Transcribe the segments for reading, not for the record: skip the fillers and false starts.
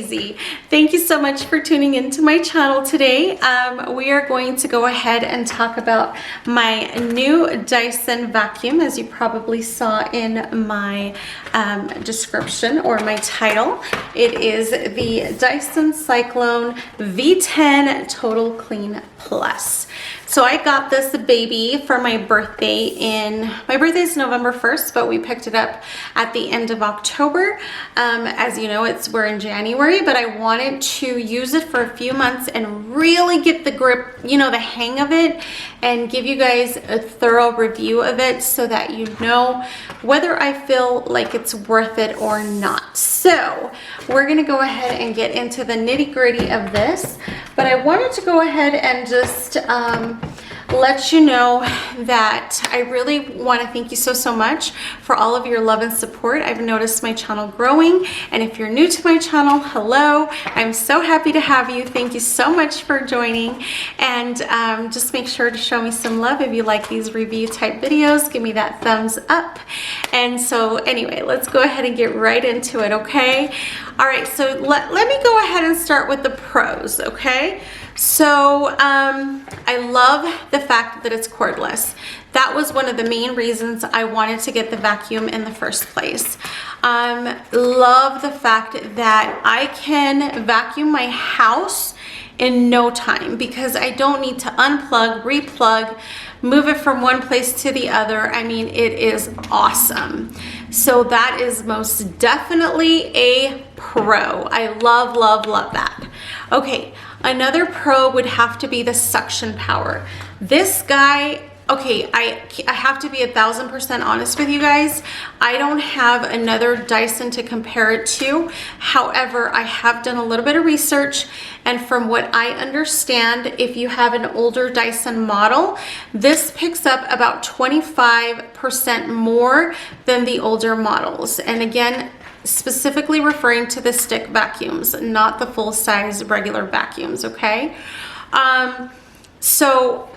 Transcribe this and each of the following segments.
Daisy. Thank you so much for tuning into my channel today. We are going to go ahead and talk about my new Dyson vacuum, as you probably saw in my description or my title. It is the Dyson Cyclone V10 Total Clean Plus. So I got this baby for my birthday my birthday is November 1st, but we picked it up at the end of October. As you know, we're in January, but I wanted to use it for a few months and really get the grip, you know, the hang of it, and give you guys a thorough review of it so that you know whether I feel like it's worth it or not. So we're gonna go ahead and get into the nitty-gritty of this, but I wanted to go ahead and just let you know that I really want to thank you so much for all of your love and support. I've noticed my channel growing, and if you're new to my channel, hello. I'm so happy to have you. Thank you so much for joining, and just make sure to show me some love if you like these review type videos. Give me that thumbs up. And so anyway, let's go ahead and get right into it, okay? All right, so let me go ahead and start with the pros, okay? So I love the fact that it's cordless. That was one of the main reasons I wanted to get the vacuum in the first place. Love the fact that I can vacuum my house in no time because I don't need to unplug, replug, move it from one place to the other. I mean, it is awesome. So that is most definitely a pro. I love that. Okay, another pro would have to be the suction power. This guy, okay, I have to be 1000% honest with you guys. I don't have another Dyson to compare it to. However, I have done a little bit of research, and from what I understand, if you have an older Dyson model, this picks up about 25% more than the older models. And again, specifically referring to the stick vacuums, not the full-size regular vacuums, okay? So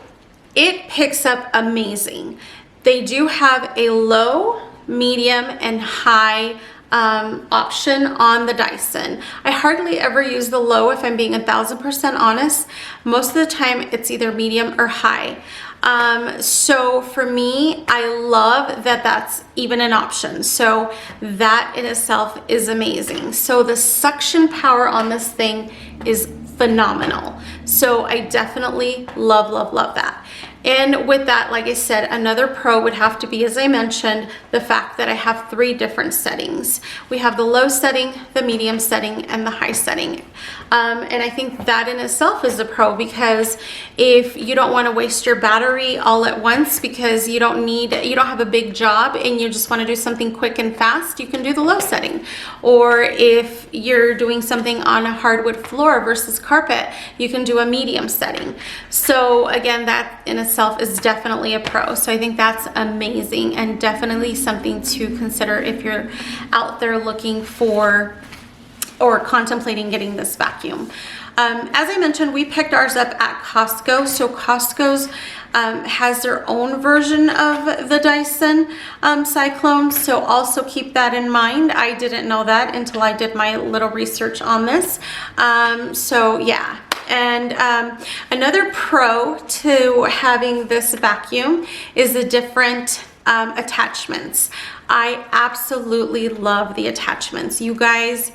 it picks up amazing. They do have a low, medium, and high option on the Dyson. I hardly ever use the low, if I'm being 1000% honest. Most of the time it's either medium or high. So for me, I love that that's even an option. So that in itself is amazing. So the suction power on this thing is phenomenal. So I definitely love that. And with that, like I said, another pro would have to be, as I mentioned, the fact that I have 3 different settings. We have the low setting, the medium setting, and the high setting. And I think that in itself is a pro, because if you don't want to waste your battery all at once because you don't have a big job and you just want to do something quick and fast, you can do the low setting. Or if you're doing something on a hardwood floor versus carpet, you can do a medium setting. So again, that in itself is definitely a pro. So I think that's amazing, and definitely something to consider if you're out there looking for or contemplating getting this vacuum. As I mentioned, we picked ours up at Costco. So Costco's has their own version of the Dyson Cyclone, so also keep that in mind. I didn't know that until I did my little research on this. So yeah. And another pro to having this vacuum is the different attachments. I absolutely love the attachments. You guys,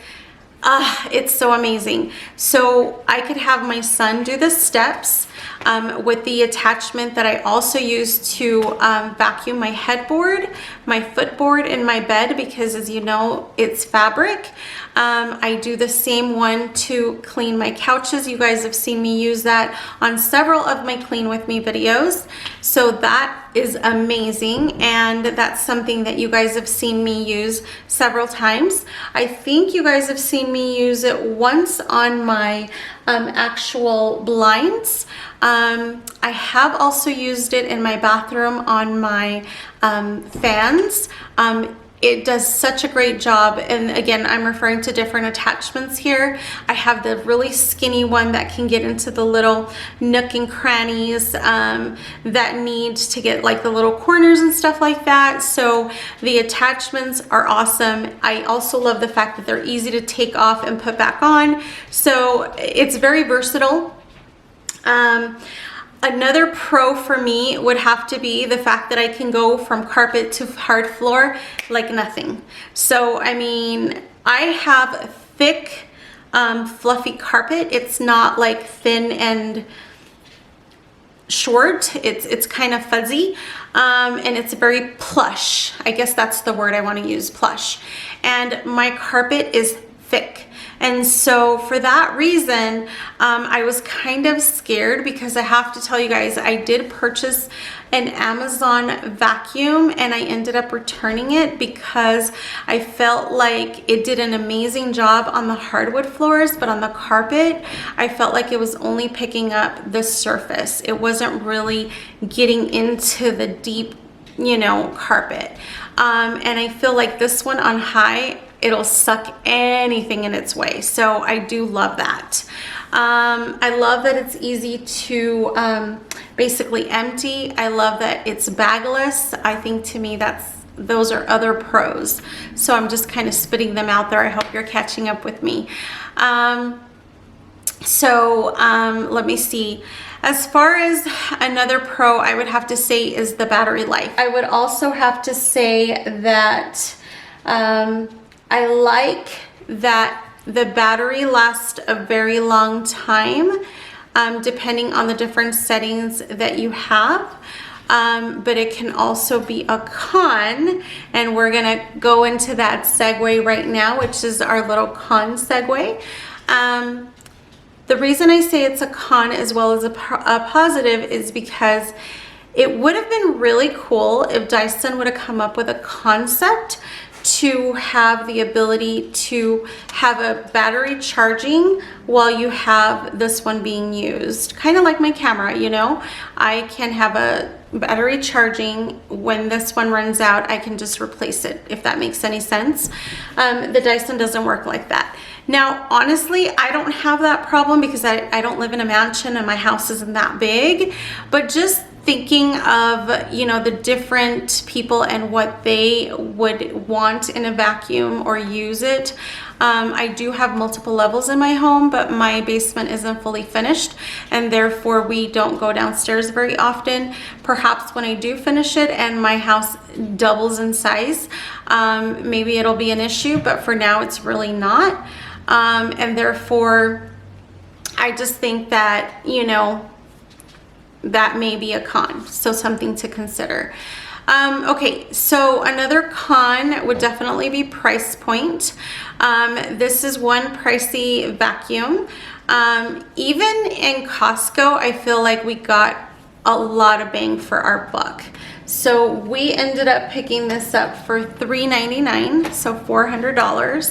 it's so amazing. So I could have my son do the steps with the attachment that I also use to vacuum my headboard, my footboard, and my bed, because as you know, it's fabric. I do the same one to clean my couches. You guys have seen me use that on several of my Clean With Me videos. So that is amazing, and that's something that you guys have seen me use several times. I think you guys have seen me use it once on my actual blinds. I have also used it in my bathroom on my fans. it does such a great job. And again, I'm referring to different attachments here. I have the really skinny one that can get into the little nook and crannies that need to get like the little corners and stuff like that. So the attachments are awesome. I also love the fact that they're easy to take off and put back on. So it's very versatile. Another pro for me would have to be the fact that I can go from carpet to hard floor like nothing. So, I mean, I have thick, fluffy carpet. It's not like thin and short. It's kind of fuzzy, and it's very plush. I guess that's the word I want to use, plush. And my carpet is thick. And so for that reason, I was kind of scared, because I have to tell you guys, I did purchase an Amazon vacuum and I ended up returning it because I felt like it did an amazing job on the hardwood floors, but on the carpet, I felt like it was only picking up the surface. It wasn't really getting into the deep, you know, carpet. And I feel like this one on high, it'll suck anything in its way. So I do love that. I love that it's easy to basically empty. I love that it's bagless. I think to me those are other pros. So I'm just kind of spitting them out there. I hope you're catching up with me. Let me see. As far as another pro, I would have to say is the battery life. I would also have to say that I like that the battery lasts a very long time, depending on the different settings that you have. But it can also be a con, and we're gonna go into that segue right now, which is our little con segue. The reason I say it's a con as well as a positive is because it would have been really cool if Dyson would have come up with a concept to have the ability to have a battery charging while you have this one being used. Kind of like my camera, you know, I can have a battery charging. When this one runs out, I can just replace it, if that makes any sense. The Dyson doesn't work like that. Now, honestly, I don't have that problem because I don't live in a mansion and my house isn't that big, but just thinking of, you know, the different people and what they would want in a vacuum or use it. I do have multiple levels in my home, but my basement isn't fully finished, and therefore we don't go downstairs very often. Perhaps when I do finish it and my house doubles in size, maybe it'll be an issue, but for now it's really not. And therefore, I just think that, you know, that may be a con, so something to consider. Okay, so another con would definitely be price point. This is one pricey vacuum. Even in Costco, I feel like we got a lot of bang for our buck. So we ended up picking this up for $3.99, so $400.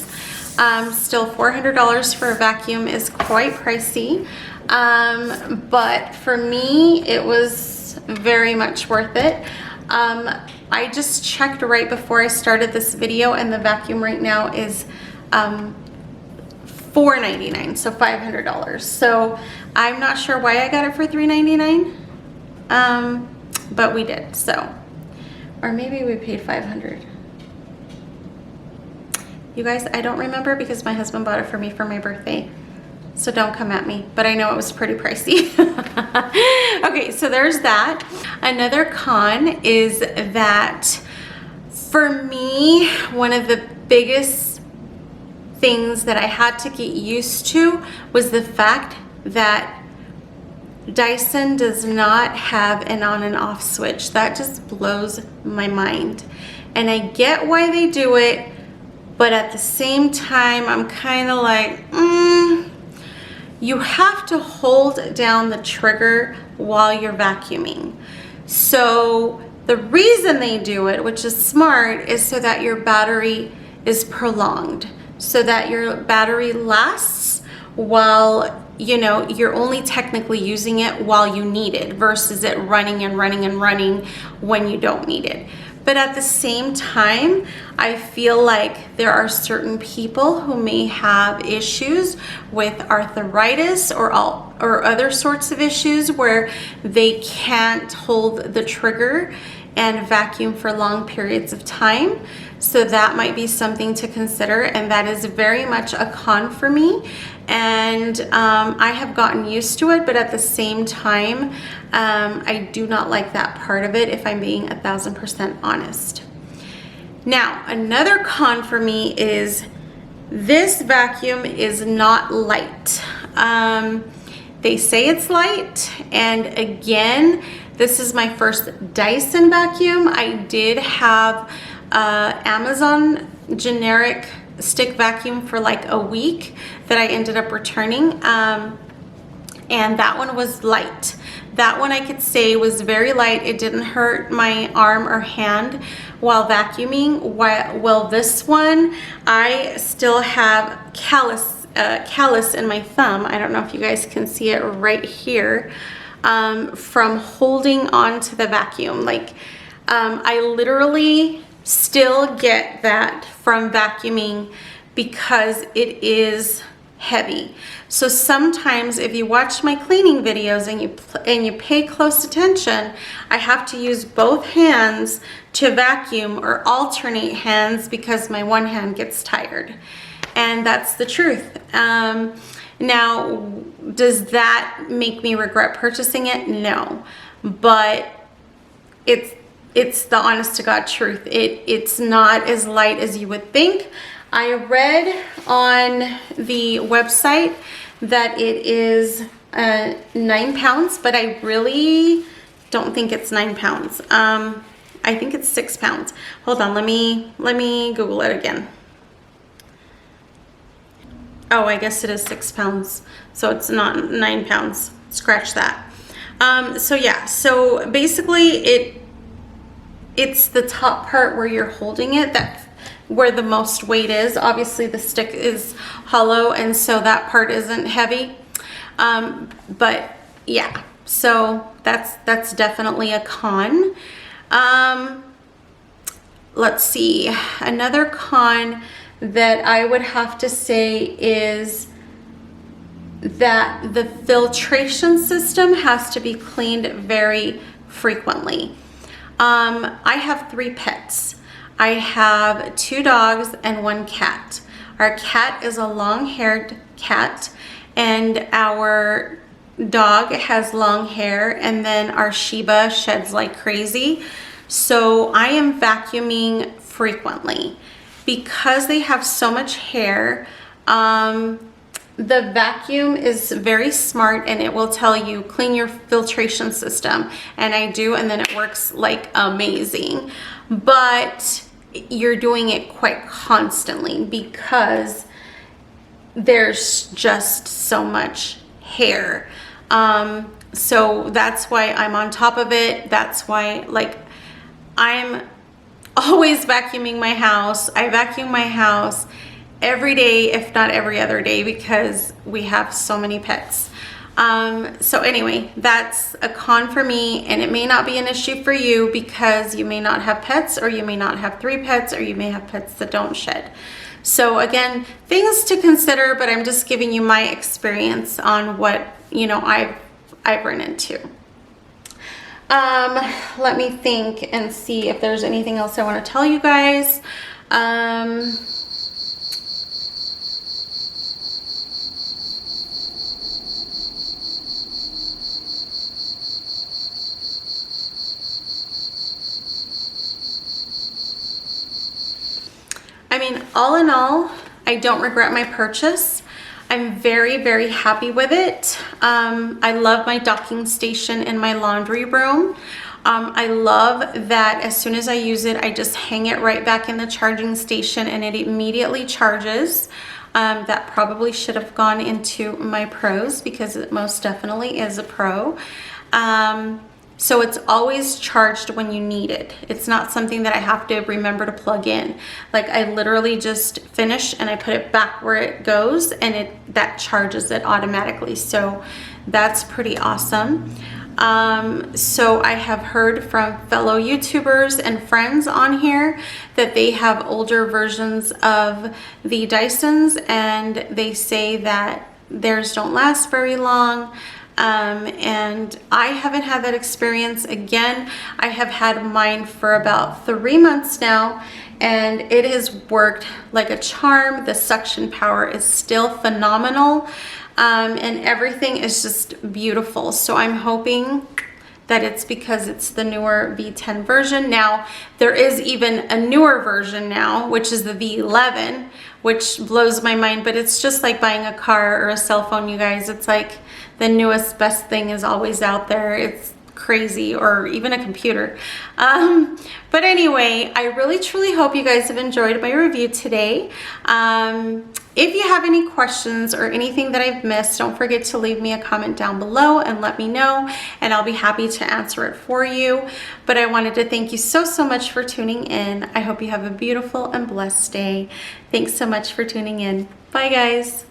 Still $400 for a vacuum is quite pricey. But for me, it was very much worth it. I just checked right before I started this video, and the vacuum right now is $4.99, so $500. So I'm not sure why I got it for $3.99, but we did. So, or maybe we paid $500. You guys, I don't remember because my husband bought it for me for my birthday. So don't come at me, but I know it was pretty pricey. Okay, so there's that. Another con is that for me, one of the biggest things that I had to get used to was the fact that Dyson does not have an on and off switch. That just blows my mind. And I get why they do it, but at the same time, I'm kind of like, you have to hold down the trigger while you're vacuuming. So the reason they do it, which is smart, is so that your battery is prolonged, so that your battery lasts while, you know, you're only technically using it while you need it versus it running and running and running when you don't need it. But at the same time, I feel like there are certain people who may have issues with arthritis or other sorts of issues where they can't hold the trigger and vacuum for long periods of time. So that might be something to consider, and that is very much a con for me. And I have gotten used to it, but at the same time, I do not like that part of it, if I'm being 1000% honest. Now, another con for me is this vacuum is not light. They say it's light, and again, this is my first Dyson vacuum. I did have Amazon generic stick vacuum for like a week that I ended up returning, and that one was light. That one I could say was very light. It didn't hurt my arm or hand while vacuuming. Well, this one, I still have callus in my thumb. I don't know if you guys can see it right here, from holding on to the vacuum. Like, I literally still get that from vacuuming because it is heavy. So sometimes if you watch my cleaning videos and you pay close attention, I have to use both hands to vacuum or alternate hands because my one hand gets tired. And that's the truth. Now, does that make me regret purchasing it? No, but it's the honest to God truth. It's not as light as you would think. I read on the website that it is 9 pounds, but I really don't think it's 9 pounds. I think it's 6 pounds. Hold on, let me Google it again. Oh, I guess it is 6 pounds. So it's not 9 pounds. Scratch that. So yeah, so basically it's the top part where you're holding it, that's where the most weight is. Obviously the stick is hollow, and so that part isn't heavy. But yeah, so that's definitely a con. Let's see, another con that I would have to say is that the filtration system has to be cleaned very frequently. I have 3 pets. I have 2 dogs and 1 cat. Our cat is a long-haired cat, and our dog has long hair, and then our Shiba sheds like crazy. So I am vacuuming frequently. Because they have so much hair, the vacuum is very smart, and it will tell you clean your filtration system, and I do, and then it works like amazing. But you're doing it quite constantly because there's just so much hair. So that's why I'm on top of it. That's why, like, I'm always vacuuming my house. I vacuum my house every day, if not every other day, because we have so many pets. So anyway, that's a con for me, and it may not be an issue for you because you may not have pets, or you may not have 3 pets, or you may have pets that don't shed. So again, things to consider, but I'm just giving you my experience on what, you know, I've run into. Let me think and see if there's anything else I want to tell you guys. I mean, all in all, I don't regret my purchase. I'm very, very happy with it. I love my docking station in my laundry room. I love that as soon as I use it, I just hang it right back in the charging station and it immediately charges. That probably should have gone into my pros because it most definitely is a pro. So it's always charged when you need it. It's not something that I have to remember to plug in. Like, I literally just finish and I put it back where it goes, and that charges it automatically. So that's pretty awesome. So I have heard from fellow YouTubers and friends on here that they have older versions of the Dysons, and they say that theirs don't last very long. And I haven't had that experience. Again, I have had mine for about 3 months now, and it has worked like a charm. The suction power is still phenomenal, and everything is just beautiful. So I'm hoping that it's because it's the newer V10 version. Now, there is even a newer version now, which is the V11, which blows my mind, but it's just like buying a car or a cell phone, you guys. It's like the newest, best thing is always out there. It's crazy, or even a computer. But anyway, I really truly hope you guys have enjoyed my review today. If you have any questions or anything that I've missed, don't forget to leave me a comment down below and let me know, and I'll be happy to answer it for you. But I wanted to thank you so much for tuning in. I hope you have a beautiful and blessed day. Thanks so much for tuning in. Bye, guys.